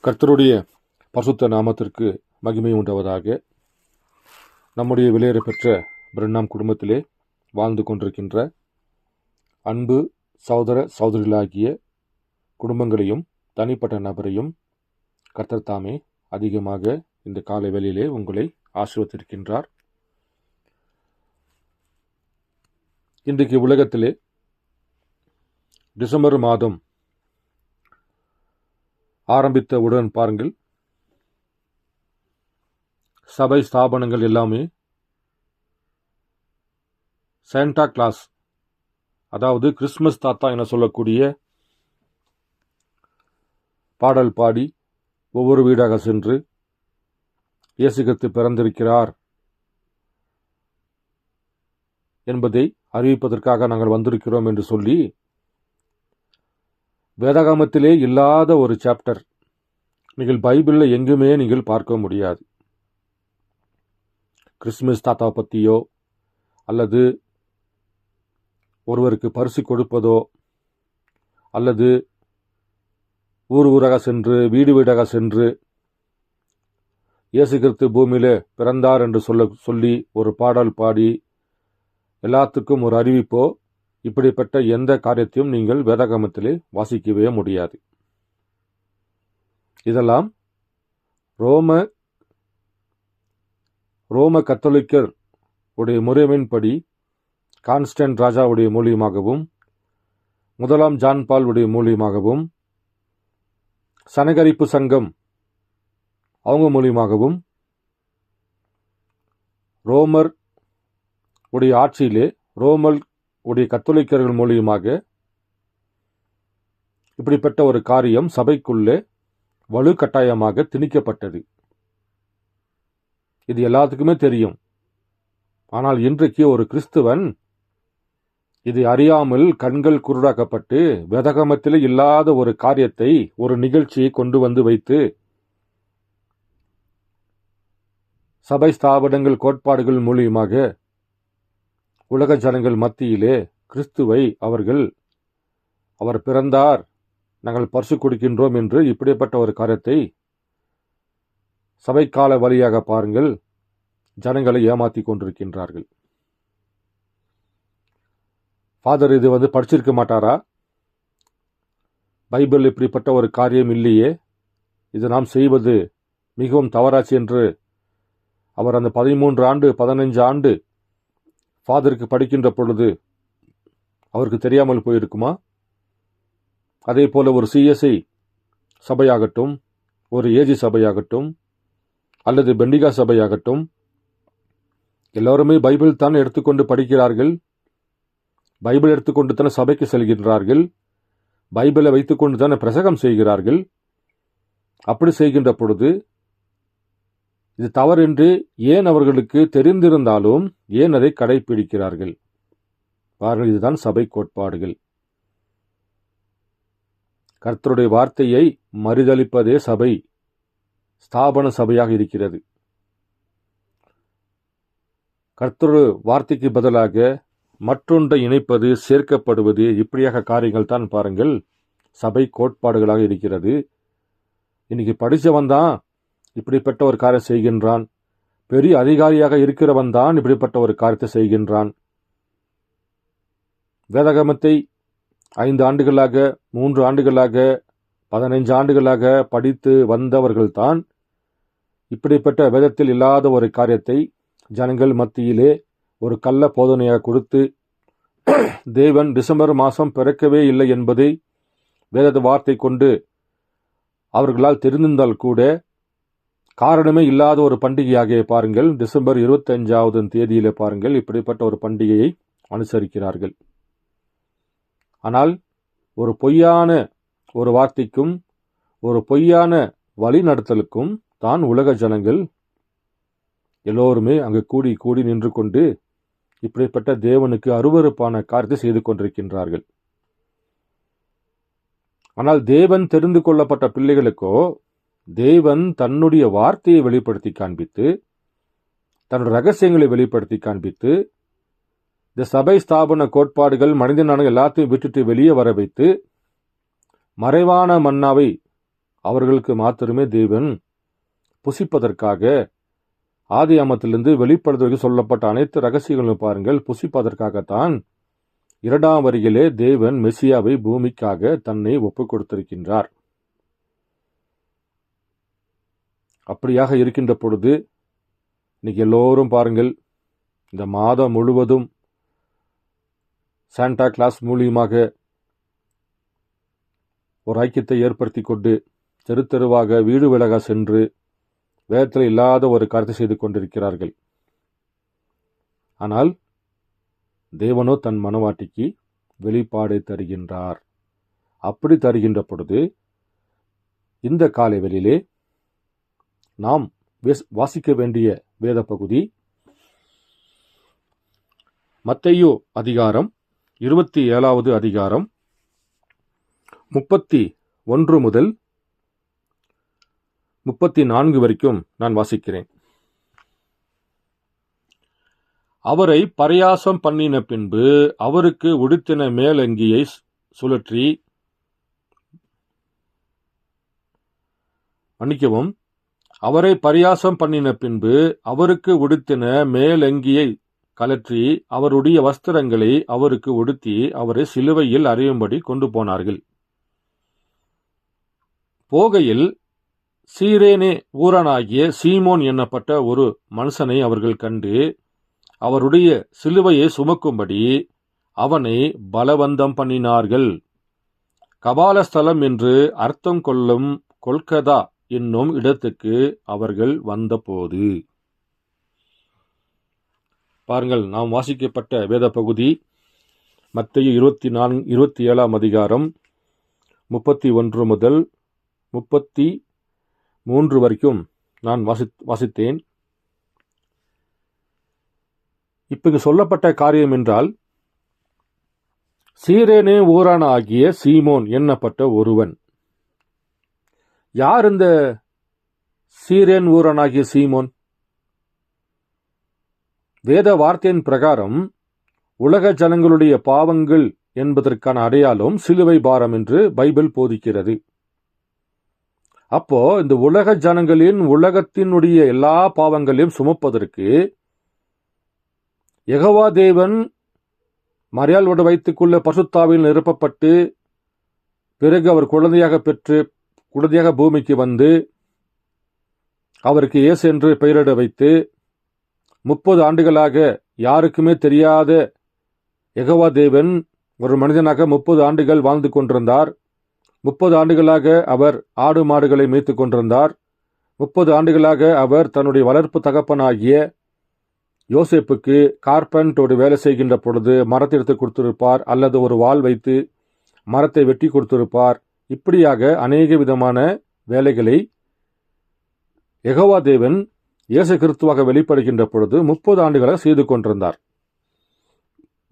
கர்த்தருடைய பரிசுத்த நாமத்திற்கு மகிமை உண்டாவதாக. நம்முடைய விலையேற பெற்ற பிரண்ணாம் குடும்பத்திலே வாழ்ந்து கொண்டிருக்கின்ற அன்பு சகோதர சகோதரிகளாகிய குடும்பங்களையும் தனிப்பட்ட நபரையும் கர்த்தர் தாமே அதிகமாக இந்த காலை வேளையிலே உங்களை ஆசீர்வதித்திருக்கின்றார். இன்றைக்கு உலகத்திலே டிசம்பர் மாதம் ஆரம்பித்தவுடன் பாருங்கள், சபை ஸ்தாபனங்கள் எல்லாமே சாண்டா கிளாஸ், அதாவது கிறிஸ்துமஸ் தாத்தா என சொல்லக்கூடிய பாடல் பாடி ஒவ்வொரு வீடாக சென்று இயேசு கிறிஸ்து பிறந்திருக்கிறார் என்பதை அறிவிப்பதற்காக நாங்கள் வந்திருக்கிறோம் என்று சொல்லி வேதாகமத்திலே இல்லாத ஒரு சாப்டர் நீங்கள் பைபிளில் எங்குமே நீங்கள் பார்க்க முடியாது. கிறிஸ்துமஸ் தாத்தா பற்றியோ அல்லது ஒருவருக்கு பரிசு கொடுப்பதோ அல்லது ஊர் ஊராக சென்று வீடு வீடாக சென்று இயேசு கிறிஸ்து பூமியிலே பிறந்தார் என்று சொல்லி ஒரு பாடல் பாடி எல்லாத்துக்கும் ஒரு அறிவிப்போ, இப்படிப்பட்ட எந்த காரியத்தையும் நீங்கள் வேதாகமத்திலே வாசிக்கவே முடியாது. இதெல்லாம் ரோம கத்தோலிக்கர் உடைய முறைமையின்படி கான்ஸ்டன்ட் ராஜாவுடைய மூலியமாகவும் முதலாம் ஜான் பால் உடைய மூலியமாகவும் சனகரிப்பு சங்கம் அவங்க மூலியமாகவும் ரோமர் உடைய ஆட்சியிலே ரோமல் உடைய கத்தோலிக்கர்கள் மூலியமாக இப்படிப்பட்ட ஒரு காரியம் சபைக்குள்ளே வலுக்கட்டாயமாக திணிக்கப்பட்டது. இது எல்லாத்துக்குமே தெரியும். ஆனால் இன்றைக்கு ஒரு கிறிஸ்துவன் இதை அறியாமல் கண்கள் குருடாக்கப்பட்டு வேதாகமத்திலே இல்லாத ஒரு காரியத்தை, ஒரு நிகழ்ச்சியை கொண்டு வந்து வைத்து சபை ஸ்தாபனங்கள் கோட்பாடுகள் மூலியமாக உலக ஜனங்கள் மத்தியிலே கிறிஸ்துவை அவர் பிறந்தார், நாங்கள் பரிசு கொடுக்கின்றோம் என்று இப்படிப்பட்ட ஒரு காரியத்தை சபைக்கால வழியாக பாருங்கள் ஜனங்களை ஏமாற்றி கொண்டிருக்கின்றார்கள். ஃபாதர் இது படிச்சிருக்க மாட்டாரா? பைபிள் இப்படிப்பட்ட ஒரு காரியம் இல்லையே, இது நாம் செய்வது மிகவும் தவறாச்சு என்று அவர் அந்த 13 ஆண்டு 15 ஆண்டு ஃபாதருக்கு படிக்கின்ற பொழுது அவருக்கு தெரியாமல் போயிருக்குமா? அதே போல ஒரு சிஎஸ்ஐ சபையாகட்டும், ஒரு ஏஜி சபையாகட்டும் அல்லது பெண்டிகா சபையாகட்டும், எல்லோருமே பைபிள் தான் எடுத்துக்கொண்டு படிக்கிறார்கள், பைபிள் எடுத்துக்கொண்டு தானே சபைக்கு செல்கின்றார்கள், பைபிளை வைத்துக்கொண்டு தானே பிரசங்கம் செய்கிறார்கள். அப்படி செய்கின்ற பொழுது இது தவறென்று ஏன் அவர்களுக்கு தெரிந்திருந்தாலும் ஏன் அதை கடைபிடிக்கிறார்கள்? பாருங்கள், இதுதான் சபை கோட்பாடுகள். கர்த்தருடைய வார்த்தையை மறுதலிப்பதே சபை ஸ்தாபன சபையாக இருக்கிறது. கர்த்தருடைய வார்த்தைக்கு பதிலாக மற்றொன்றை இணைப்பது, சேர்க்கப்படுவது, இப்படியாக காரியங்கள் தான் பாருங்கள் சபை கோட்பாடுகளாக இருக்கிறது. இன்னைக்கு படித்தவன் தான் இப்படிப்பட்ட ஒரு காரியம் செய்கின்றான், பெரிய அதிகாரியாக இருக்கிறவன் தான் இப்படிப்பட்ட ஒரு காரியத்தை செய்கின்றான். வேதாகமத்தை 5 ஆண்டுகளாக 3 ஆண்டுகளாக 15 ஆண்டுகளாக படித்து வந்தவர்கள்தான் இப்படிப்பட்ட வேதத்தில் இல்லாத ஒரு காரியத்தை ஜனங்கள் மத்தியிலே ஒரு கள்ள போதனையாக கொடுத்து தேவன் டிசம்பர் மாதம் பிறக்கவே இல்லை என்பதை வேத வார்த்தை கொண்டு அவர்களால் தெரிந்திருந்தால் கூட காரணமே இல்லாத ஒரு பண்டிகையாக பாருங்கள் டிசம்பர் 25ஆவது தேதியிலே பாருங்கள் இப்படிப்பட்ட ஒரு பண்டிகையை அனுசரிக்கிறார்கள். ஆனால் ஒரு பொய்யான ஒரு வார்த்தைக்கும் ஒரு பொய்யான வழிநடத்தலுக்கும் தான் உலக ஜனங்கள் எல்லோருமே அங்கு கூடி கூடி நின்று கொண்டு இப்படிப்பட்ட தேவனுக்கு அருவருப்பான காரியத்தை செய்து கொண்டிருக்கின்றார்கள். ஆனால் தேவன் தெரிந்து கொள்ளப்பட்ட பிள்ளைகளுக்கோ தேவன் தன்னுடைய வார்த்தையை வெளிப்படுத்தி காண்பித்து, தன்னுடைய ரகசியங்களை வெளிப்படுத்தி காண்பித்து, இந்த சபை ஸ்தாபன கோட்பாடுகள் மனிதனான எல்லாத்தையும் விட்டுட்டு வெளியே வர வைத்து மறைவான மன்னாவை அவர்களுக்கு மாத்திரமே தேவன் புசிப்பதற்காக ஆதியாமத்திலிருந்து வெளிப்படுத்துவதற்கு சொல்லப்பட்ட அனைத்து ரகசியங்களும் பாருங்கள், புசிப்பதற்காகத்தான் இரண்டாம் வருகையிலே தேவன் மெசியாவை பூமிக்காக தன்னை ஒப்புக் கொடுத்திருக்கின்றார். அப்படியாக இருக்கின்ற பொழுது இன்னைக்கு எல்லோரும் பாருங்கள், இந்த மாதம் முழுவதும் சாண்டா கிளாஸ் மூலியமாக ஒரு ஐக்கியத்தை ஏற்படுத்தி கொண்டு தெரு தெருவாக வீடு விலக சென்று வேதத்தில் இல்லாத ஒரு கருத்தை செய்து கொண்டிருக்கிறார்கள். ஆனால் தேவனோ தன் மனவாட்டிக்கு வெளிப்பாடை தருகின்றார். அப்படி தருகின்ற பொழுது இந்த காலை வேளையிலே நாம் வாசிக்க வேண்டிய வேத பகுதி மத்தேயு அதிகாரம் 27வது அதிகாரம் 31 முதல் 34 வரைக்கும் நான் வாசிக்கிறேன். அவரை பரியாசம் பண்ணின பின்பு அவருக்கு உடுத்தின மேலங்கியை சுழற்றி அவரை பரியாசம் பண்ணின பின்பு அவருக்கு உடுத்தின மேலங்கியை கலற்றி அவருடைய வஸ்திரங்களை அவருக்கு உடுத்தி அவரை சிலுவையில் அறையும்படி கொண்டு போனார்கள். போகையில் சீரேனே ஊரானாகிய சீமோன் என்னப்பட்ட ஒரு மனுஷனை அவர்கள் கண்டு அவருடைய சிலுவையை சுமக்கும்படி அவனை பலவந்தம் பண்ணினார்கள். கபாலஸ்தலம் என்று அர்த்தம் கொள்ளும் கொல்கதா என்னும் இடத்துக்கு அவர்கள் வந்தபோது, பாருங்கள், நாம் வாசிக்கப்பட்ட வேத பகுதி மத்தேயு 27ஆம் அதிகாரம் 31 முதல் 33 வரைக்கும் நான் வாசித்தேன். இப்ப இங்கு சொல்லப்பட்ட காரியம் என்றால், சீரேனே ஊரான ஆகிய சீமோன் என்னப்பட்ட ஒருவன். யார் இந்த சீரேன் ஊரானாகிய சீமோன்? வேத வார்த்தையின் பிரகாரம் உலக ஜனங்களுடைய பாவங்கள் என்பதற்கான அடையாளம் சிலுவை பாரம் என்று பைபிள் போதிக்கிறது. அப்போ இந்த உலக ஜனங்களின் உலகத்தினுடைய எல்லா பாவங்களையும் சுமப்பதற்கு யெகோவா தேவன் மரியாளோடு வைத்துக்குள்ள பசுத்தாவில் நிரப்பப்பட்டு பிறகு அவர் குழந்தையாக பூமிக்கு வந்து அவருக்கு இயேசு என்று பெயரிட வைத்து 30 ஆண்டுகளாக யாருக்குமே தெரியாத யெகோவா தேவன் ஒரு மனிதனாக 30 ஆண்டுகள் வாழ்ந்து கொண்டிருந்தார். 30 ஆண்டுகளாக அவர் ஆடு மாடுகளை மேய்த்து கொண்டிருந்தார். 30 ஆண்டுகளாக அவர் தன்னுடைய வளர்ப்பு தகப்பனாகிய யோசேப்புக்கு கார்பெண்டோடு வேலை செய்கின்ற பொழுது மரத்தை எடுத்து கொடுத்திருப்பார், அல்லது ஒரு வாள் வைத்து மரத்தை வெட்டி கொடுத்திருப்பார். இப்படியாக அநேக விதமான வேலைகளை யெகோவா தேவன் இயேசு கிறிஸ்துவாக வெளிப்படுகின்ற பொழுது 30 ஆண்டுகளாக செய்து கொண்டிருந்தார்.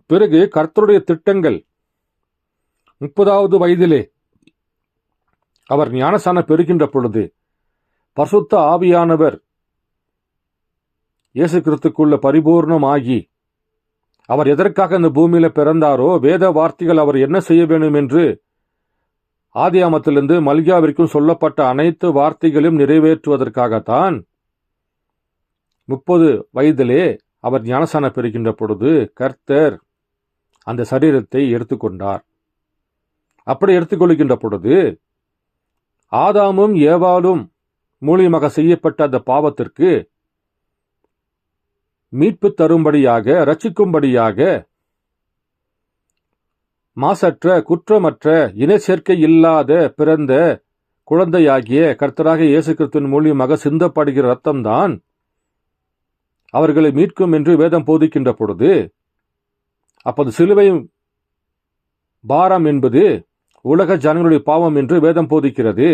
பிறகு கர்த்தருடைய திட்டங்கள் 30வது வயதிலே அவர் ஞானஸ்நானம் பெறுகின்ற பொழுது பரிசுத்த ஆவியானவர் இயேசு கிறிஸ்துக்குள்ள பரிபூர்ணமாகி அவர் எதற்காக இந்த பூமியில பிறந்தாரோ, வேத வார்த்தைகள் அவர் என்ன செய்ய வேண்டும் என்று ஆதியாமத்திலிருந்து மல்கியாவிற்கும் சொல்லப்பட்ட அனைத்து வார்த்தைகளையும் நிறைவேற்றுவதற்காகத்தான் 30 வயதிலே அவர் ஞானஸ்நானம் பெறுகின்ற பொழுது கர்த்தர் அந்த சரீரத்தை எடுத்துக்கொண்டார். அப்படி எடுத்துக்கொள்கின்ற பொழுது ஆதாமும் ஏவாளும் மூலியமாக செய்யப்பட்ட அந்த பாவத்திற்கு மீட்பு தரும்படியாக, ரட்சிக்கும்படியாக மாசற்ற குற்றமற்ற இணை சேர்க்கை இல்லாத பிறந்த குழந்தையாகிய கர்த்தராக இயேசு கிறிஸ்துவின் மூலியமாக சிந்தப்படுகிற ரத்தம்தான் அவர்களை மீட்கும் என்று வேதம் போதிக்கின்ற பொழுது, அப்போது சிலுவை பாரம் என்பது உலக ஜனங்களுடைய பாவம் என்று வேதம் போதிக்கிறது.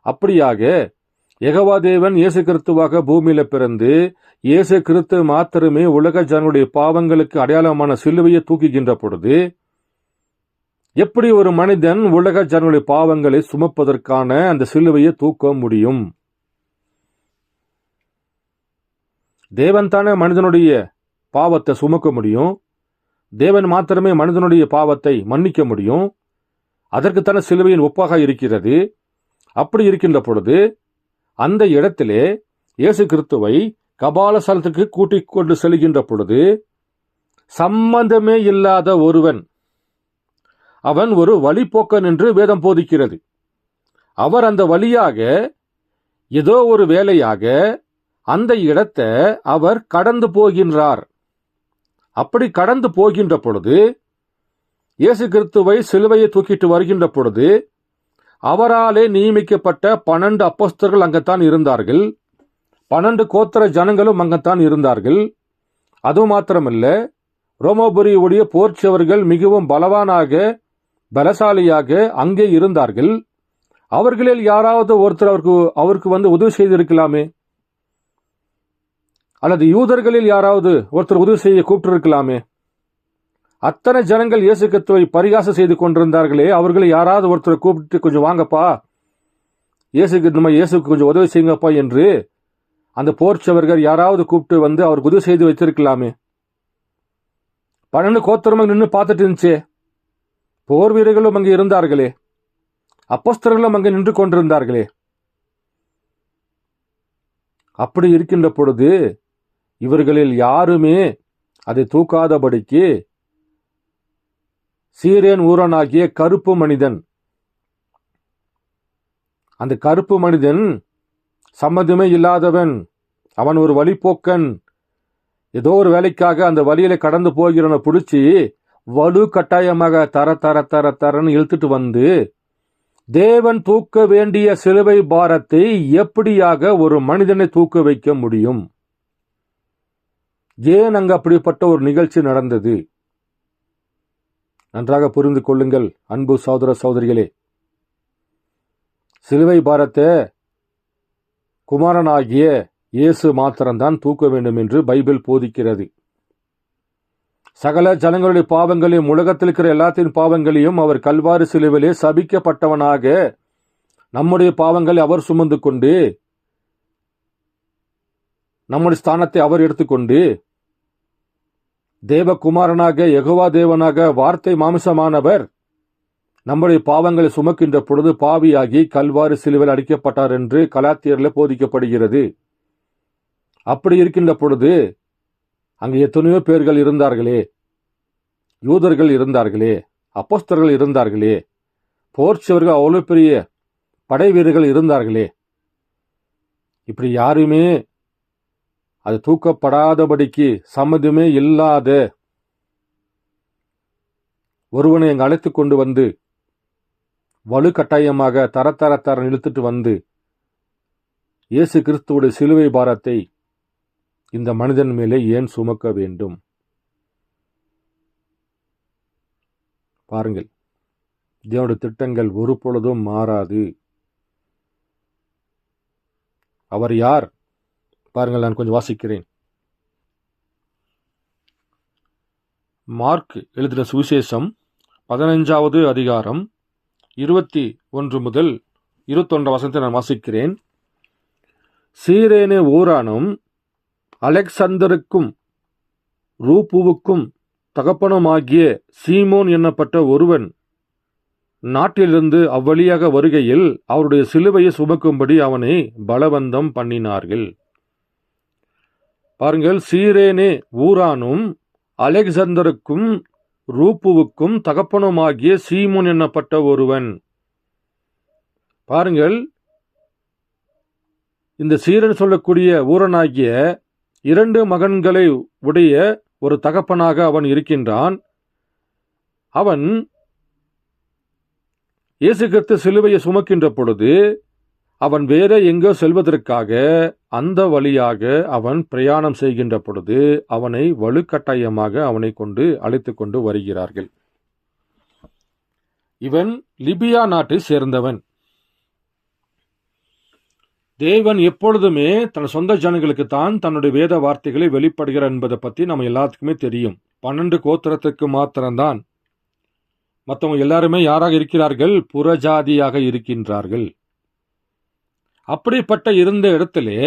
அப்படியாக யெகோவா தேவன் இயேசு கிறிஸ்துவாக பூமியில பிறந்து இயேசு கிறிஸ்து மாத்திரமே உலக ஜனங்களுடைய பாவங்களுக்கு அடையாளமான சிலுவையை தூக்குகின்ற பொழுது எப்படி ஒரு மனிதன் உலக ஜனங்களுடைய பாவங்களை சுமப்பதற்கான அந்த சிலுவையை தூக்க முடியும்? தேவன் தானே மனிதனுடைய பாவத்தை சுமக்க முடியும். தேவன் மாத்திரமே மனிதனுடைய பாவத்தை மன்னிக்க முடியும். அதற்குத்தானே சிலுவையின் ஒப்பாக இருக்கிறது. அப்படி இருக்கின்ற பொழுது அந்த இடத்திலே இயேசு கிறிஸ்துவை கபாலஸ்தலத்துக்கு கூட்டிக் கொண்டு செல்கின்ற பொழுது சம்பந்தமே இல்லாத ஒருவன், அவன் ஒரு வழிப்போக்கன் என்று வேதம் போதிக்கிறது. அவர் அந்த வழியாக ஏதோ ஒரு வேலையாக அந்த இடத்தை அவர் கடந்து போகின்றார். அப்படி கடந்து போகின்ற பொழுது இயேசு கிறிஸ்துவை சிலுவையை தூக்கிட்டு வருகின்ற பொழுது அவராலே நியமிக்கப்பட்ட 12 அப்போஸ்தலர்கள் அங்கத்தான் இருந்தார்கள். 12 கோத்திர ஜனங்களும் அங்கத்தான் இருந்தார்கள். அது மாத்திரமல்ல, ரோமபுரியுடைய போர்ச்சவர்கள் மிகவும் பலசாலியாக அங்கே இருந்தார்கள். அவர்களில் யாராவது ஒருத்தர் அவருக்கு உதவி செய்திருக்கலாமே, அல்லது யூதர்களில் யாராவது ஒருத்தர் உதவி செய்ய கூப்பிட்டு இருக்கலாமே. அத்தனை ஜனங்கள் இயேசு கிறிஸ்துவை பரிகாசம் செய்து கொண்டிருந்தார்களே, அவர்களை யாராவது ஒருத்தரை கூப்பிட்டு கொஞ்சம் வாங்கப்பா, இயேசுக்கு கொஞ்சம் உதவி செய்யுங்கப்பா என்று அந்த போர்ச்சவர்கள் யாராவது கூப்பிட்டு அவருக்கு உதவி செய்து வச்சிருக்கலாமே. 12 கோத்திரமாக நின்று பார்த்துட்டு இருந்துச்சே. போர் வீரர்களும் அங்கே இருந்தார்களே, அப்போஸ்தலர்களும் அங்கே நின்று கொண்டிருந்தார்களே. அப்படி இருக்கின்ற பொழுது இவர்களில் யாருமே அதை தூக்காதபடிக்கு சீரேன் ஊரனாகிய கருப்பு மனிதன், அந்த கருப்பு மனிதன் சம்மதமே இல்லாதவன், அவன் ஒரு வழிப்போக்கன், ஏதோ ஒரு வேலைக்காக அந்த வழியில கடந்து போகிறவனை பிடிச்சி வலு கட்டாயமாக தரன்னு இழுத்துட்டு வந்து தேவன் தூக்க வேண்டிய சிலுவை பாரத்தை எப்படியாக ஒரு மனிதனை தூக்க வைக்க முடியும்? ஏன் அங்கு அப்படிப்பட்ட ஒரு நிகழ்ச்சி நடந்தது? நன்றாக புரிந்து கொள்ளுங்கள் அன்பு சகோதர சகோதரிகளே. சிலுவை பாரத்தை குமாரனாகிய இயேசு மாத்திரம்தான் தூக்க வேண்டும் என்று பைபிள் போதிக்கிறது. சகல ஜனங்களுடைய பாவங்களையும், உலகத்தில் இருக்கிற எல்லாத்தின் பாவங்களையும் அவர் கல்வாரி சிலுவிலே சபிக்கப்பட்டவனாக நம்முடைய பாவங்களை அவர் சுமந்து கொண்டு, நம்முடைய ஸ்தானத்தை அவர் எடுத்துக்கொண்டு, தேவகுமாரனாக யெகோவா தேவனாக வார்த்தை மாமிசமானவர் நம்முடைய பாவங்களை சுமக்கின்ற பொழுது பாவியாகி கல்வாரி சிலுவையில் அடிக்கப்பட்டார் என்று கலாத்தியரில் போதிக்கப்படுகிறது. அப்படி இருக்கின்ற பொழுது அங்கு எத்தனையோ பேர்கள் இருந்தார்களே, யூதர்கள் இருந்தார்களே, அப்போஸ்தலர்கள் இருந்தார்களே, போர்ச்சவர்கள் அவ்வளவு பெரிய படை வீரர்கள் இருந்தார்களே. இப்படி யாருமே அது தூக்கப்படாதபடிக்கு சம்மதமே இல்லாத ஒருவனை அங்கு அழைத்து கொண்டு வந்து வலு கட்டாயமாக தர இழுத்துட்டு வந்து இயேசு கிறிஸ்துவுடைய சிலுவை பாரத்தை இந்த மனிதன் மேலே ஏன் சுமக்க வேண்டும்? பாருங்கள், தேவனுடைய திட்டங்கள் ஒரு பொழுதும் மாறாது. அவர் யார்? பாருங்கள், நான் கொஞ்சம் வாசிக்கிறேன். மார்க் எழுதின சுவிசேஷம் 15வது அதிகாரம் 21 முதல் 21 வசனத்தை நான் வாசிக்கிறேன். சீரேனே ஊரானும் அலெக்சந்தருக்கும் ரூப்புவுக்கும் தகப்பனுமாகிய சீமோன் என்னப்பட்ட ஒருவன் நாட்டிலிருந்து அவ்வழியாக வருகையில் அவருடைய சிலுவையை சுமக்கும்படி அவனை பலவந்தம் பண்ணினார்கள். பாருங்கள், சீரேனே ஊரானும் அலெக்சந்தருக்கும் ரூப்புவுக்கும் தகப்பனுமாகிய சீமோன் என்னப்பட்ட ஒருவன். பாருங்கள், இந்த சீரன் சொல்லக்கூடிய ஊரனாகிய 2 மகன்களை உடைய ஒரு தகப்பனாக அவன் இருக்கின்றான். அவன் இயேசு கிறிஸ்து சிலுவையை சுமக்கின்ற பொழுது அவன் வேற எங்கோ செல்வதற்காக அந்த வழியாக அவன் பிரயாணம் செய்கின்ற பொழுது அவனை வலுக்கட்டாயமாக அவனை கொண்டு அழைத்து கொண்டு வருகிறார்கள். இவன் லிபியா நாட்டை சேர்ந்தவன். தேவன் எப்பொழுதுமே தன் சொந்த ஜனங்களுக்குத்தான் தன்னுடைய வேத வார்த்தைகளை வெளிப்படுகிறார் என்பதை பற்றி நம்ம எல்லாத்துக்குமே தெரியும். 12 கோத்திரத்துக்கு மாத்திரம்தான். மற்றவங்க எல்லாருமே யாராக இருக்கிறார்கள்? புறஜாதியாக இருக்கின்றார்கள். அப்படிப்பட்ட இருந்த இடத்திலே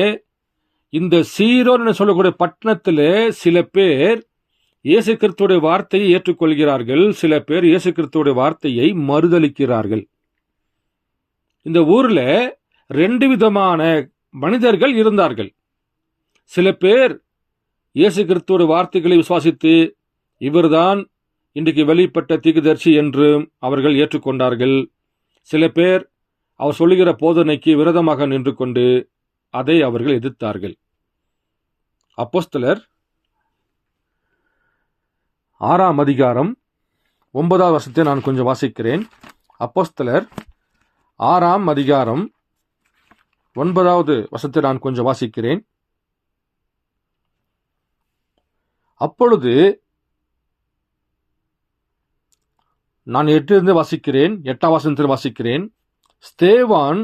இந்த சீரோன் சொல்லக்கூடிய பட்டணத்திலே சில பேர் இயேசு கிறிஸ்துவுடைய வார்த்தையை ஏற்றுக்கொள்கிறார்கள், சில பேர் இயேசு கிறிஸ்துவுடைய வார்த்தையை மறுதலிக்கிறார்கள். இந்த ஊர்ல 2 விதமான மனிதர்கள் இருந்தார்கள். சில பேர் இயேசு கிறிஸ்துவோட வார்த்தைகளை விசுவாசித்து இவர்தான் இன்றைக்கு வெளிப்பட்ட தீர்க்கதரிசி என்றும் அவர்கள் ஏற்றுக்கொண்டார்கள். சில பேர் அவர் சொல்லுகிற போதனைக்கு விரோதமாக நின்று கொண்டு அதை அவர்கள் எதிர்த்தார்கள். அப்போஸ்தலர் 6ஆம் அதிகாரம் 9வது வசனத்தை நான் கொஞ்சம் வாசிக்கிறேன். அப்போஸ்தலர் 6ஆம் அதிகாரம் 9வது வசனத்தை நான் கொஞ்சம் வாசிக்கிறேன். அப்பொழுது நான் 8 வாசிக்கிறேன். 8ஆம் வசனத்தில் வாசிக்கிறேன். ஸ்தேவான்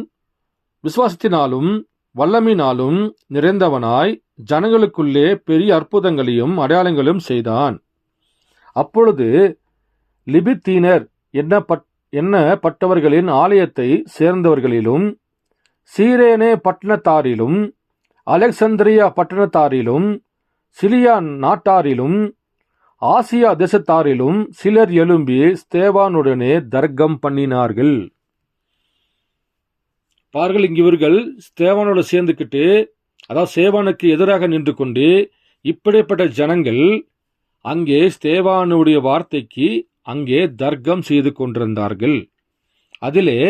விசுவாசத்தினாலும் வல்லமையினாலும் நிறைந்தவனாய் ஜனங்களுக்குள்ளே பெரிய அற்புதங்களையும் அடையாளங்களும் செய்தான். அப்பொழுது லிபித்தீனர் எண்ணப்பட்டவர்களின் ஆலயத்தை சேர்ந்தவர்களிலும் சீரேனே பட்டணத்தாரிலும் அலெக்சந்திரியா பட்டணத்தாரிலும் சிலியா நாட்டாரிலும் ஆசியா தேசத்தாரிலும் சிலர் எழும்பி ஸ்தேவானுடனே தர்க்கம் பண்ணினார்கள். பார்கள், இங்கு இவர்கள் ஸ்தேவானோடு சேர்ந்துக்கிட்டு, அதாவது சேவானுக்கு எதிராக நின்று கொண்டு இப்படிப்பட்ட ஜனங்கள் அங்கே ஸ்தேவானுடைய வார்த்தைக்கு அங்கே தர்க்கம் செய்து கொண்டிருந்தார்கள். அதிலே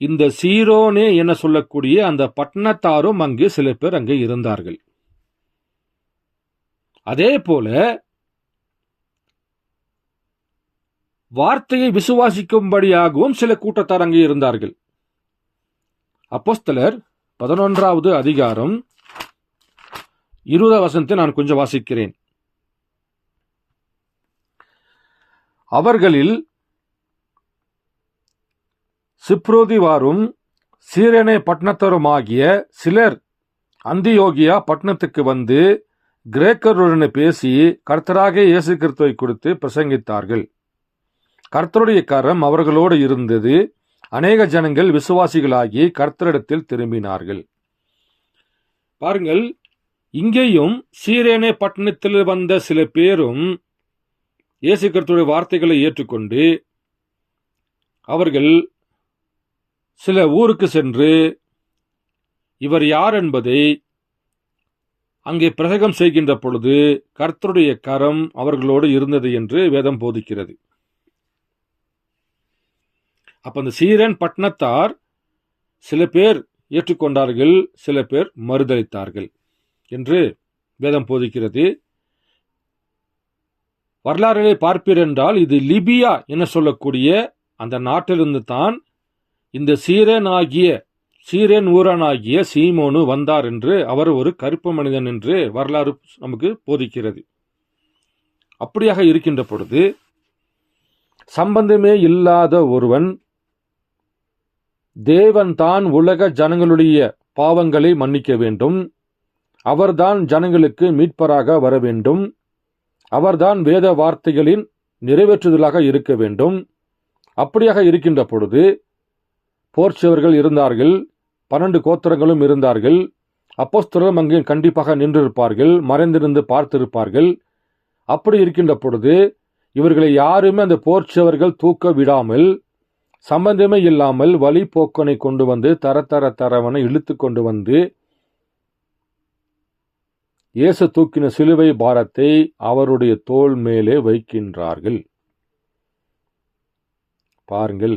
இந்த சீரோனே என சொல்லக்கூடிய அந்த பட்டணத்தாரும் அங்கு சில பேர் அங்கே இருந்தார்கள். அதே போல வார்த்தையை விசுவாசிக்கும்படியாகவும் சில கூட்டத்தார் அங்கே இருந்தார்கள். அப்போஸ்தலர் 11வது அதிகாரம் 20வது வசனத்தை நான் கொஞ்சம் வாசிக்கிறேன். அவர்களில் சிப்ரோதிவாரும் சீரேனே பட்டணத்தருமாகிய சிலர் அந்தியோகியா பட்டணத்துக்கு வந்து கிரேக்கருடன் பேசி கர்த்தராகிய இயேசு கிறிஸ்துவை குறித்து பிரசங்கித்தார்கள். கர்த்தருடைய கரம் அவர்களோடு இருந்தது. அநேக ஜனங்கள் விசுவாசிகளாகி கர்த்தரிடத்தில் திரும்பினார்கள். பாருங்கள், இங்கேயும் சீரேனே பட்டணத்தில் வந்த சில பேரும் இயேசு கிறிஸ்துவின் வார்த்தைகளை ஏற்றுக்கொண்டு அவர்கள் சில ஊருக்கு சென்று இவர் யார் என்பதை அங்கே பிரசங்கம் செய்கின்ற பொழுது கர்த்தருடைய கரம் அவர்களோடு இருந்தது என்று வேதம் போதிக்கிறது. அப்ப அந்த சீரேன் பட்டணத்தார் சில பேர் ஏற்றுக்கொண்டார்கள், சில பேர் மறுதலித்தார்கள் என்று வேதம் போதிக்கிறது. வரலாறுகளை பார்ப்பீர் என்றால் இது லிபியா என சொல்லக்கூடிய அந்த நாட்டிலிருந்து தான் இந்த சீரேன் ஊரானாகிய சீமோனு வந்தார் என்று, அவர் ஒரு கருப்பு மனிதன் என்று வரலாறு நமக்கு போதிக்கிறது. அப்படியாக இருக்கின்ற பொழுது சம்பந்தமே இல்லாத ஒருவன் தேவன் தான் உலக ஜனங்களுடைய பாவங்களை மன்னிக்க வேண்டும், அவர்தான் ஜனங்களுக்கு மீட்பராக வர வேண்டும், அவர்தான் வேத வார்த்தைகளின் நிறைவேற்றுதலாக இருக்க வேண்டும். அப்படியாக இருக்கின்ற பொழுது போர்ச்சவர்கள் இருந்தார்கள், 12 கோத்திரங்களும் இருந்தார்கள். அப்போஸ்தலரும் அங்கே கண்டிப்பாக நின்றிருப்பார்கள், மறைந்திருந்து பார்த்திருப்பார்கள். அப்படி இருக்கின்ற பொழுது இவர்களை யாருமே அந்த போர்ச்சவர்கள் தூக்க விடாமல், சம்பந்தமே இல்லாமல் வழி போக்கனை கொண்டு வந்து தரவனை இழுத்து கொண்டு வந்து இயேசு தூக்கின சிலுவை பாரத்தை அவருடைய தோள் மேலே வைக்கின்றார்கள். பாருங்கள்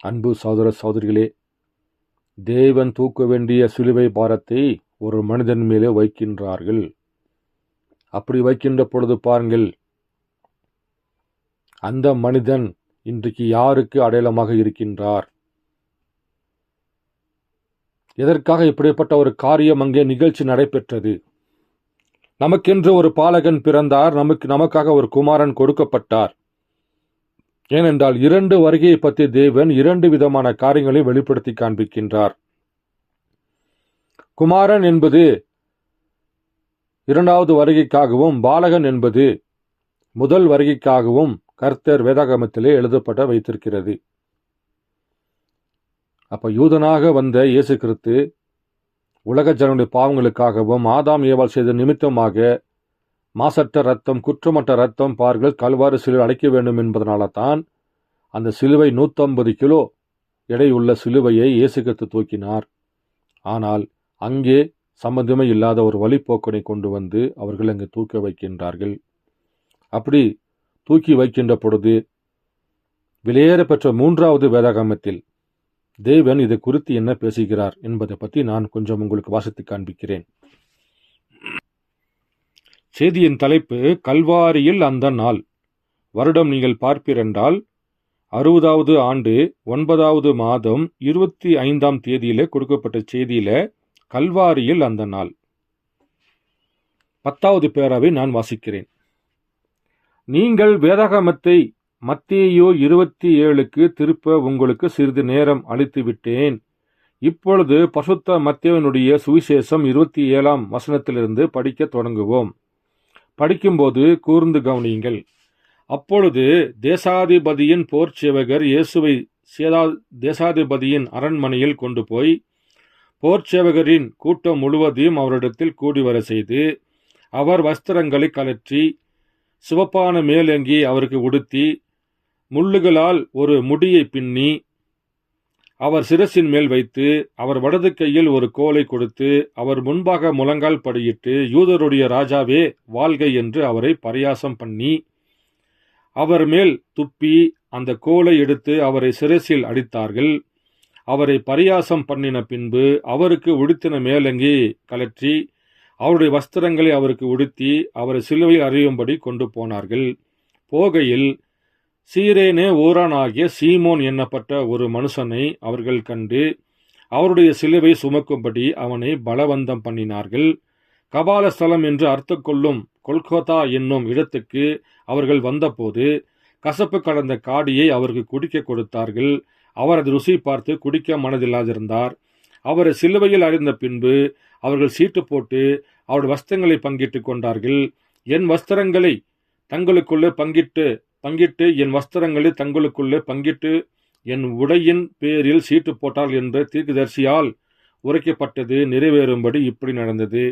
அன்பு சகோதர சகோதரிகளே, தேவன் தூக்க வேண்டிய சிலுவை பாரத்தை ஒரு மனிதன் மேலே வைக்கின்றார்கள். அப்படி வைக்கின்ற பொழுது பாருங்கள், அந்த மனிதன் இன்றைக்கு யாருக்கு அடையாளமாக இருக்கின்றார்? எதற்காக இப்படிப்பட்ட ஒரு காரியம் அங்கே நிகழ்ச்சி நடைபெற்றது? நமக்கென்று ஒரு பாலகன் பிறந்தார், நமக்காக ஒரு குமாரன் கொடுக்கப்பட்டார். ஏனென்றால் 2 வருகையை பற்றி தேவன் 2 விதமான காரியங்களை வெளிப்படுத்தி காண்பிக்கின்றார். குமாரன் என்பது 2வது வருகைக்காகவும், பாலகன் என்பது முதல் வருகைக்காகவும் கர்த்தர் வேதாகமத்திலே எழுதப்பட வைத்திருக்கிறது. அப்ப யூதனாக வந்த இயேசு கிறிஸ்து உலக ஜனங்களுடைய பாவங்களுக்காகவும் ஆதாம் ஏவாள் செய்த நிமித்தமாக மாசற்ற ரத்தம், குற்றமற்ற ரத்தம் பார்கள் கல்வாரி சிலுவை அடைக்க வேண்டும் என்பதனால தான் அந்த சிலுவை 150 கிலோ எடையுள்ள சிலுவையை இயேசு கிறிஸ்து தூக்கினார். ஆனால் அங்கே சம்பந்தமே இல்லாத ஒரு வழிப்போக்கனை கொண்டு வந்து அவர்கள் அங்கே தூக்க வைக்கின்றார்கள். அப்படி தூக்கி வைக்கின்ற பொழுது விலையேற பெற்ற 3வது வேதாகமத்தில் தேவன் இதை குறித்து என்ன பேசுகிறார் என்பதை பற்றி நான் கொஞ்சம் உங்களுக்கு வாசித்து காண்பிக்கிறேன். செய்தியின் தலைப்பு கல்வாரியில் அந்த நாள். வருடம் நீங்கள் பார்ப்பீரென்றால் 60வது ஆண்டு 9வது மாதம் 25ஆம் தேதியில கொடுக்கப்பட்ட செய்தியில கல்வாரியில் அந்த நாள். 10வது பேராவை நான் வாசிக்கிறேன். நீங்கள் வேதாகமத்தை மத்தேயு 27க்கு திருப்ப உங்களுக்கு சிறிது நேரம் அளித்து விட்டேன். இப்பொழுது பரிசுத்த மத்தேயுவினுடைய சுவிசேஷம் 27ஆம் வசனத்திலிருந்து படிக்க தொடங்குவோம். படிக்கும்போது கூர்ந்து கவனியுங்கள். அப்பொழுது தேசாதிபதியின் போர்ச்சேவகர் இயேசுவை தேசாதிபதியின் அரண்மனையில் கொண்டு போய் போர்ச்சேவகரின் கூட்டம் முழுவதையும் அவரிடத்தில் கூடி வர செய்து அவர் வஸ்திரங்களை கழற்றி சிவப்பான மேலங்கி அவருக்கு உடுத்தி முள்ளுகளால் ஒரு முடியை பின்னி அவர் சிரசின் மேல் வைத்து அவர் வலது கையில் ஒரு கோலை கொடுத்து அவர் முன்பாக முழங்கால் படியிட்டு யூதருடைய ராஜாவே வாழ்க என்று அவரை பரியாசம் பண்ணி அவர் மேல் துப்பி அந்த கோலை எடுத்து அவரை சிரசில் அடித்தார்கள். அவரை பரியாசம் பண்ணின பின்பு அவருக்கு உடுத்தின மேலங்கி கழற்றி அவருடைய வஸ்திரங்களை அவருக்கு உடுத்தி அவரை சிலுவையில் அறையும்படி கொண்டு போனார்கள். போகையில் சீரேனே ஊரானாகிய சீமோன் என்னப்பட்ட ஒரு மனுஷனை அவர்கள் கண்டு அவருடைய சிலுவை சுமக்கும்படி அவனை பலவந்தம் பண்ணினார்கள். கபாலஸ்தலம் என்று அர்த்தம் கொள்ளும் கொல்கோதா என்னும் இடத்துக்கு அவர்கள் வந்தபோது கசப்பு கலந்த காடியை அவருக்கு குடிக்க கொடுத்தார்கள். அவர் அது ருசி பார்த்து குடிக்க மனதில்லாதிருந்தார். அவரை சிலுவையில் அறிந்த பின்பு அவர்கள் சீட்டு போட்டு அவருடைய வஸ்திரங்களை பங்கிட்டு கொண்டார்கள். என் வஸ்திரங்களை தங்களுக்குள்ளே பங்கிட்டு என் வஸ்திரங்களை தங்களுக்குள்ளே பங்கிட்டு என் உடையின் பேரில் சீட்டு போட்டால் என்ற தீர்க்கதரிசியால் உரைக்கப்பட்டது நிறைவேறும்படி இப்படி நடந்தது.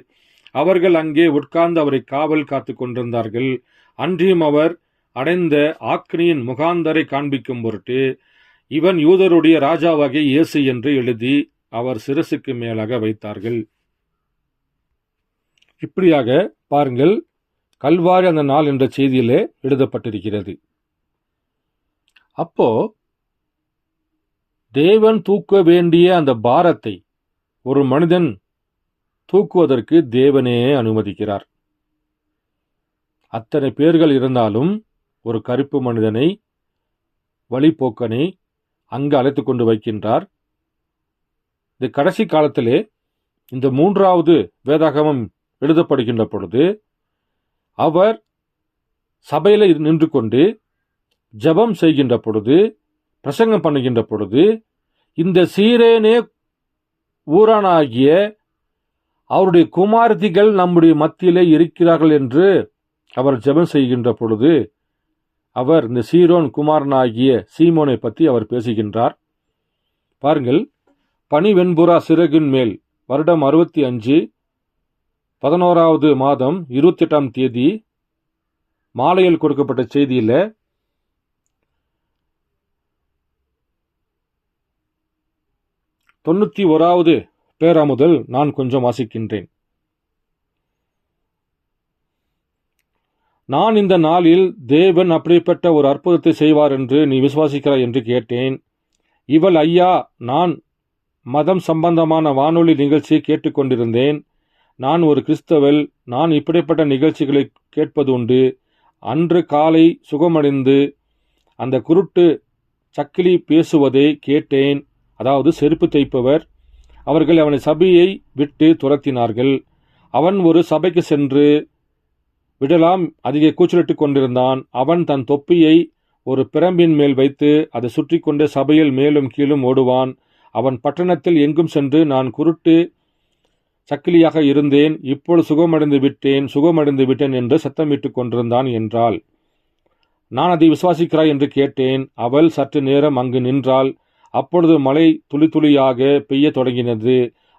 அவர்கள் அங்கே உட்கார்ந்து அவரை காவல் காத்து கொண்டிருந்தார்கள். அன்றியும் அவர் அடைந்த ஆக்கினியின் முகாந்தரை காண்பிக்கும் பொருட்டு இவன் யூதருடைய ராஜாவாகிய இயேசு என்று எழுதி அவர் சிரசுக்கு மேலாக வைத்தார்கள். இப்படியாக பாருங்கள், கல்வாரி அந்த நாள் என்ற செய்தியிலே எழுதப்பட்டிருக்கிறது. அப்போ தேவன் தூக்க வேண்டிய அந்த பாரத்தை ஒரு மனிதன் தூக்குவதற்கு தேவனே அனுமதிக்கிறார். அத்தனை பேர்கள் இருந்தாலும் ஒரு கருப்பு மனிதனை, வழிப்போக்கனை அங்கு அழைத்து கொண்டு வைக்கின்றார். இந்த கடைசி காலத்திலே இந்த 3வது வேதாகமம் எழுதப்படுகின்ற பொழுது அவர் சபையில நின்று கொண்டு ஜெபம் செய்கின்ற பொழுது, பிரசங்கம் பண்ணுகின்ற பொழுது, இந்த சீரேனே ஊரானாகிய அவருடைய குமாரத்திகள் நம்முடைய மத்தியிலே இருக்கிறார்கள் என்று அவர் ஜெபம் செய்கின்ற பொழுது அவர் இந்த சீரோன் குமாரனாகிய சீமோனை பற்றி அவர் பேசுகின்றார். பாருங்கள், பனி வெண்புறா சிறகின் மேல் வருடம் 65 11வது மாதம் 28ஆம் தேதி மாலையில் கொடுக்கப்பட்ட செய்தியில 91வது பேரா முதல் நான் கொஞ்சம் வாசிக்கின்றேன். நான் இந்த நாளில் தேவன் அப்படிப்பட்ட ஒரு அற்புதத்தை செய்வார் என்று நீ விசுவாசிக்கிறாய் என்று கேட்டேன். இவள், ஐயா, நான் மதம் சம்பந்தமான வானொலி நிகழ்ச்சியை கேட்டுக்கொண்டிருந்தேன். நான் ஒரு கிறிஸ்தவள். நான் இப்படிப்பட்ட நிகழ்ச்சிகளை கேட்பது உண்டு. அன்று காலை சுகமடைந்து அந்த குருட்டு சக்கிலி பேசுவதை கேட்டேன். அதாவது செருப்பு தைப்பவர். அவர்கள் அவனை சபையை விட்டு துரத்தினார்கள். அவன் ஒரு சபைக்கு சென்று விடலாம் அதிக கூச்சலிட்டு கொண்டிருந்தான். அவன் தன் தொப்பியை ஒரு பிரம்பின் மேல் வைத்து அதை சுற்றி கொண்டு சபையில் மேலும் கீழும் ஓடுவான். அவன் பட்டணத்தில் எங்கும் சென்று நான் குருட்டு சக்கிலியாக இருந்தேன், இப்பொழுது சுகமடைந்து விட்டேன் என்று சத்தமிட்டு கொண்டிருந்தான் என்றாள். நான் அதை விசுவாசிக்கிறாய் என்று கேட்டேன். அவள் சற்று நேரம் அங்கு நின்றாள். அப்பொழுது மழை துளி துளியாக பெய்ய தொடங்கினது.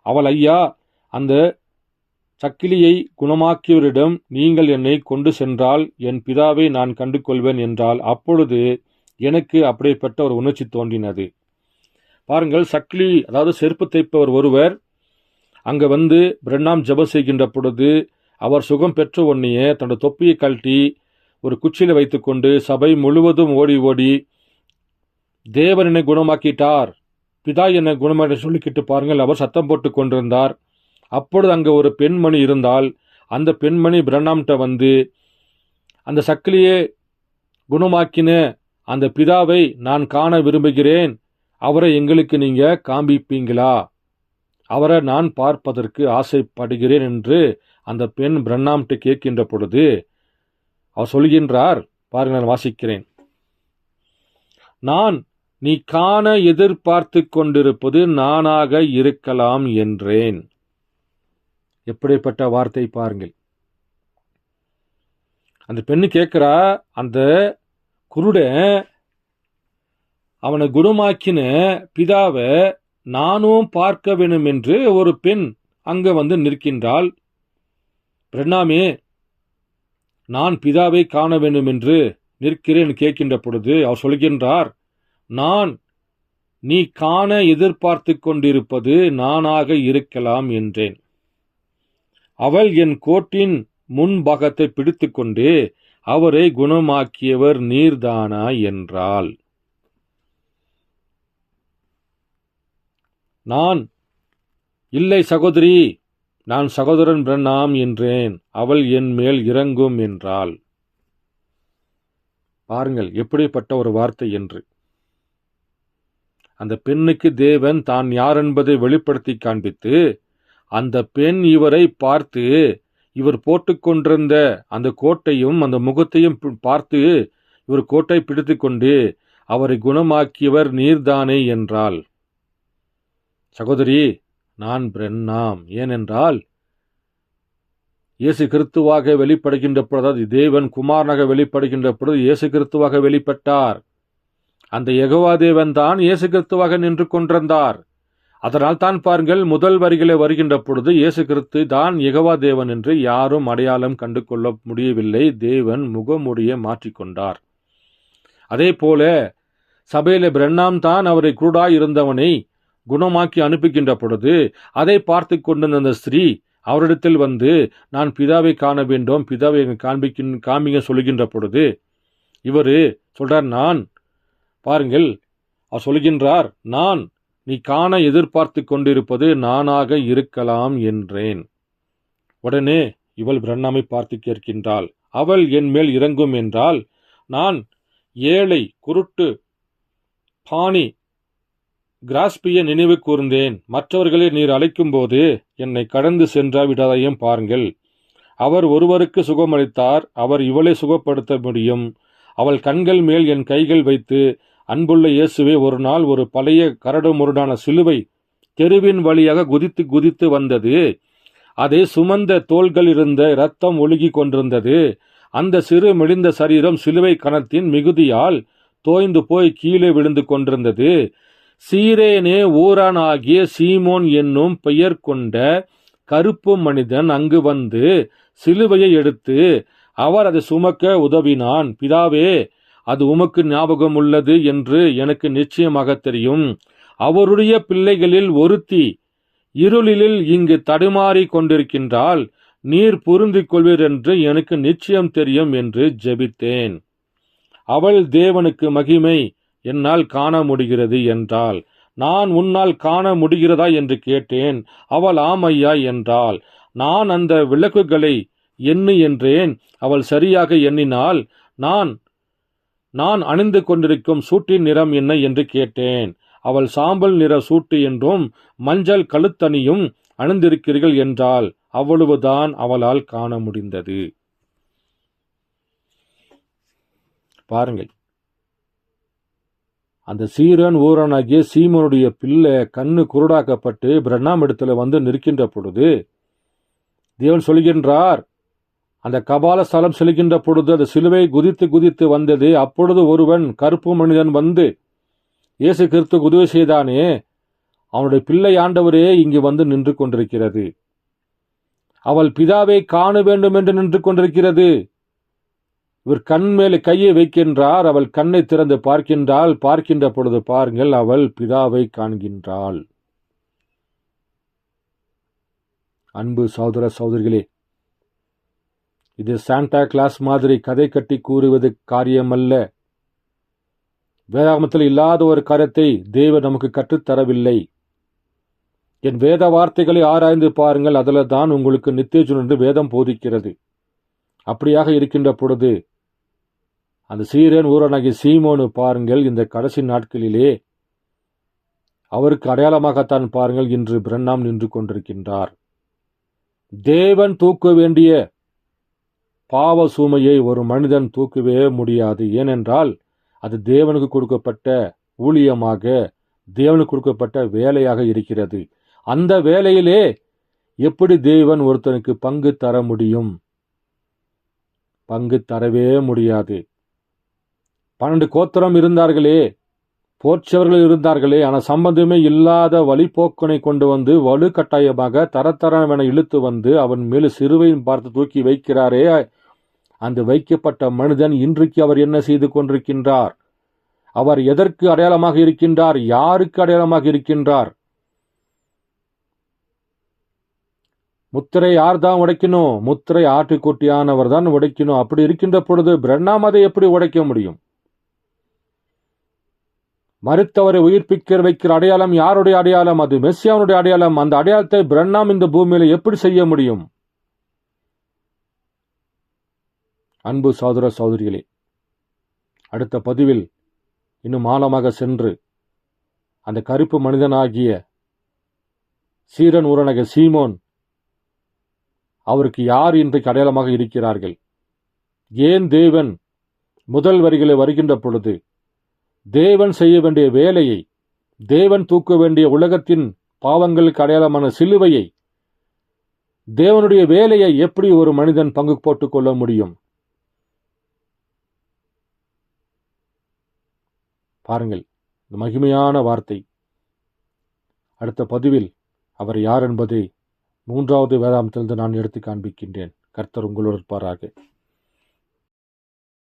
அவள், ஐயா, அந்த சக்கிலியை குணமாக்கியவரிடம் நீங்கள் என்னை கொண்டு சென்றால் என் பிதாவை நான் கண்டு கொள்வேன் என்றால் அப்பொழுது எனக்கு அப்படிப்பட்ட ஒரு உணர்ச்சி தோன்றினது. பாருங்கள், சக்லி அதாவது செருப்பு தைப்பவர் ஒருவர் அங்கே வந்து பிரண்ணாம் ஜெபம் செய்கின்ற பொழுது அவர் சுகம் பெற்ற உடனேயே தன்னோட தொப்பியை கழட்டி ஒரு குச்சியில் வைத்துக்கொண்டு சபை முழுவதும் ஓடி ஓடி தேவன் என்னை குணமாக்கிட்டார், பிதா என்னை குணமாக்கி சொல்லிக்கிட்டு பாருங்கள் அவர் சத்தம் போட்டு கொண்டிருந்தார். அப்பொழுது அங்கே ஒரு பெண்மணி இருந்தால் அந்த பெண்மணி பிரண்ணாம்கிட்ட வந்து அந்த சக்கிலியே குணமாக்கின அந்த பிதாவை நான் காண விரும்புகிறேன், அவரை எங்களுக்கு நீங்க காண்பிப்பீங்களா, அவரை நான் பார்ப்பதற்கு ஆசைப்படுகிறேன் என்று அந்த பெண் பிரண்ணாம்கிட்ட கேட்கின்ற பொழுது அவர் சொல்கின்றார். பாருங்கள், நான் வாசிக்கிறேன். நீ காண எதிர்பார்த்து கொண்டிருப்பது நானாக இருக்கலாம் என்றேன். எப்படிப்பட்ட வார்த்தை பாருங்கள். அந்த பெண்ணு கேட்கிறா, அந்த குருடன் அவனை குணமாக்கின பிதாவை நானும் பார்க்க வேணும் என்று ஒரு பெண் அங்க வந்து நிற்கின்றாள். பிரண்ணாமே, நான் பிதாவை காண வேண்டும் என்று நிற்கிறேன் கேட்கின்ற பொழுது அவர் சொல்கின்றார், நீ காண எதிர்பார்த்து கொண்டிருப்பது நானாக இருக்கலாம் என்றேன். அவள் என் கோட்டின் முன்பாகத்தை பிடித்துக்கொண்டு அவரை குணமாக்கியவர் நீர்தானா என்றாள். நான், இல்லை சகோதரி, நான் சகோதரன் பிரண்ணாம் என்றேன். அவள் என் மேல் இறங்கும் என்றாள். பாருங்கள் எப்படிப்பட்ட ஒரு வார்த்தை என்று. அந்த பெண்ணுக்கு தேவன் தான் யார் என்பதை வெளிப்படுத்தி காண்பித்து அந்த பெண் இவரை பார்த்து இவர் போட்டுக்கொண்டிருந்த அந்த கோட்டையும் அந்த முகத்தையும் பார்த்து இவர் கோட்டை பிடித்து கொண்டு அவரை குணமாக்கியவர் நீர்தானே என்றாள். சகோதரி, நான் பிரண்ணாம். ஏனென்றால் இயேசு கிறிஸ்துவாக வெளிப்படுகின்ற பொழுது, அதாவது தேவன் குமாரனாக வெளிப்படுகின்ற பொழுது இயேசு கிறிஸ்துவாக வெளிப்பட்டார். அந்த யெகோவா தேவன் தான் இயேசு கிறிஸ்துவாக நின்று கொண்டிருந்தார். அதனால் தான் பாருங்கள், முதல் வரிகளை வருகின்ற பொழுது இயேசு கிறிஸ்து தான் யெகோவா தேவன் என்று யாரும் அடையாளம் கண்டு கொள்ள முடியவில்லை. தேவன் முகமுடிய மாற்றிக்கொண்டார். அதே போல சபையில பிரண்ணாம் தான் அவரை குருடாய் இருந்தவனை குணமாக்கி அனுப்புகின்ற பொழுது அதை பார்த்து கொண்டிருந்த அந்த ஸ்திரீ அவரிடத்தில் வந்து நான் பிதாவை காண வேண்டும், பிதாவை காண்பிங்க சொல்லுகின்ற பொழுது இவர் சொல்றார், நான் பாருங்கள் அவர் சொல்கின்றார், நீ காண எதிர்பார்த்து கொண்டிருப்பது நானாக இருக்கலாம் என்றேன். உடனே இவள் பிரண்ணாமை பார்த்து கேட்கின்றாள், அவள் என் மேல் இறங்கும் என்றால், நான் ஏழை குருட்டு பாணி கிராஸ்பிய நினைவு கூர்ந்தேன். மற்றவர்களை நீர் அழைக்கும் போது என்னை கடந்து சென்றா விடாதையும் பாருங்கள். அவர் ஒருவருக்கு சுகமளித்தார், அவர் இவளை சுகப்படுத்த முடியும். அவள் கண்கள் மேல் என் கைகள் வைத்து, அன்புள்ள இயேசுவே, ஒரு நாள் ஒரு பழைய கரடு முரடான சிலுவை தெருவின் வழியாக குதித்து குதித்து வந்தது. அதை சுமந்த தோள்கள் இருந்த இரத்தம் ஒழுகி கொண்டிருந்தது. அந்த சிறு மெலிந்த சரீரம் சிலுவை கணத்தின் மிகுதியால் தோய்ந்து போய் கீழே விழுந்து கொண்டிருந்தது. சீரேனே ஊரானாகிய சீமோன் என்னும் பெயர் கொண்ட கருப்பு மனிதன் அங்கு வந்து சிலுவையை எடுத்து அவர் அதை சுமக்க உதவினான். பிதாவே, அது உமக்கு ஞாபகம் உள்ளது என்று எனக்கு நிச்சயமாக தெரியும். அவருடைய பிள்ளைகளில் ஒருத்தி இருளில் இங்கு தடுமாறி கொண்டிருக்கின்றாள். நீர் பொருந்திக் கொள்வீர் என்று எனக்கு நிச்சயம் தெரியும் என்று ஜெபித்தேன். அவள், தேவனுக்கு மகிமை, என்னால் காண முடிகிறது என்றாள். நான், உன்னால் காண முடிகிறதா என்று கேட்டேன். அவள் ஆம் ஐயா என்றாள். நான் அந்த விளக்குகளை எண்ணு என்றேன். அவள் சரியாக எண்ணினாள். நான் அணிந்து கொண்டிருக்கும் சூட்டின் நிறம் என்ன என்று கேட்டேன். அவள் சாம்பல் நிற சூட்டு என்றும் மஞ்சள் கழுத்தணியும் அணிந்திருக்கிறீர்கள் என்றாள். அவ்வளவுதான் அவளால் காண முடிந்தது. பாருங்கள், அந்த சீரன் ஊரனாகிய சீமோனுடைய பிள்ளை கண்ணு குருடாக்கப்பட்டு பிரண்ணாம் இடத்துல வந்து நிற்கின்ற பொழுது தேவன் சொல்கின்றார், அந்த கபால ஸ்தலம் செல்கின்ற பொழுது அந்த சிலுவை குதித்து குதித்து வந்தது. அப்பொழுது ஒருவன் கருப்பு மனிதன் வந்து இயேசு கிறிஸ்து உதவி செய்தானே, அவனுடைய பிள்ளை ஆண்டவரே இங்கு வந்து நின்று கொண்டிருக்கிறது. அவள் பிதாவை காண வேண்டும் என்று நின்று கொண்டிருக்கிறது. இவர் கண் மேலே கையை வைக்கின்றார். அவள் கண்ணை திறந்து பார்க்கின்றாள். பார்க்கின்ற பொழுது பாருங்கள், அவள் பிதாவை காண்கின்றாள். அன்பு சகோதர சகோதரிகளே, இது சாண்டா கிளாஸ் மாதிரி கதை கட்டி கூறுவது காரியமல்ல. வேதாகமத்தில் இல்லாத ஒரு காரியத்தை தேவன் நமக்கு கற்றுத்தரவில்லை. என் வேத வார்த்தைகளை ஆராய்ந்து பாருங்கள், அதில் தான் உங்களுக்கு நித்திய ஜீவன் என்று வேதம் போதிக்கிறது. அப்படியாக இருக்கின்ற பொழுது அந்த சீரன் ஊரனாகிய சீமோனு பாருங்கள், இந்த கடைசி நாட்களிலே அவருக்கு அடையாளமாகத்தான் பாருங்கள் இன்று பிரண்ணாம் நின்று கொண்டிருக்கின்றார். தேவன் தூக்க வேண்டிய பாவ சுமையை ஒரு மனிதன் தூக்கவே முடியாது. ஏனென்றால் அது தேவனுக்கு கொடுக்கப்பட்ட ஊழியமாக, தேவனுக்கு கொடுக்கப்பட்ட வேலையாக இருக்கிறது. அந்த வேலையிலே எப்படி தேவன் ஒருத்தனுக்கு பங்கு தர முடியும்? பங்கு தரவே முடியாது. 12 கோத்திரம் இருந்தார்களே, போற்றவர்கள் இருந்தார்களே, ஆனால் சம்பந்தமே இல்லாத வழிபோக்கனை கொண்டு வந்து வலுக்கட்டாயமாக தரத்தரவென இழுத்து வந்து அவன் மேல் சிறுவையும் பார்த்து தூக்கி வைக்கிறாரே, அந்த வைக்கப்பட்ட மனிதன் இன்றைக்கு அவர் என்ன செய்து கொண்டிருக்கின்றார்? அவர் எதற்கு அடையாளமாக இருக்கின்றார்? யாருக்கு அடையாளமாக இருக்கின்றார்? முத்திரை யார் தான் உடைக்கணும்? முத்திரை ஆட்டுக்குட்டியானவர் தான் உடைக்கணும். அப்படி இருக்கின்ற பொழுது பிரண்ணாம் அதை எப்படி உடைக்க முடியும்? மரித்தவரை உயிர்ப்பிக்க வைக்கிற அடையாளம் யாருடைய அடையாளம்? அது மெஸ்ஸியாவுடைய அடையாளம். அந்த அடையாளத்தை பிரண்ணாம் இந்த பூமியில எப்படி செய்ய முடியும்? அன்பு சகோதர சகோதரிகளே, அடுத்த பதிவில் இன்னும் ஆழமாக சென்று அந்த கருப்பு மனிதனாகிய சீரன் ஊரனாகிய சீமோன் அவருக்கு யார் இன்றைக்கு அடையாளமாக இருக்கிறார்கள்? ஏன் தேவன் முதல் வரிகளை வருகின்ற பொழுது தேவன் செய்ய வேண்டிய வேலையை, தேவன் தூக்க வேண்டிய உலகத்தின் பாவங்களுக்கு அடையாளமான சிலுவையை, தேவனுடைய வேலையை எப்படி ஒரு மனிதன் பங்கு போட்டுக் கொள்ள முடியும்? பாருங்கள், இந்த மகிமையான வார்த்தை. அடுத்த பதிவில் அவர் யார் என்பதை 3வது வேதாகமத்திலிருந்து நான் எடுத்து காண்பிக்கின்றேன். கர்த்தர் உங்களோடு இருப்பாராக.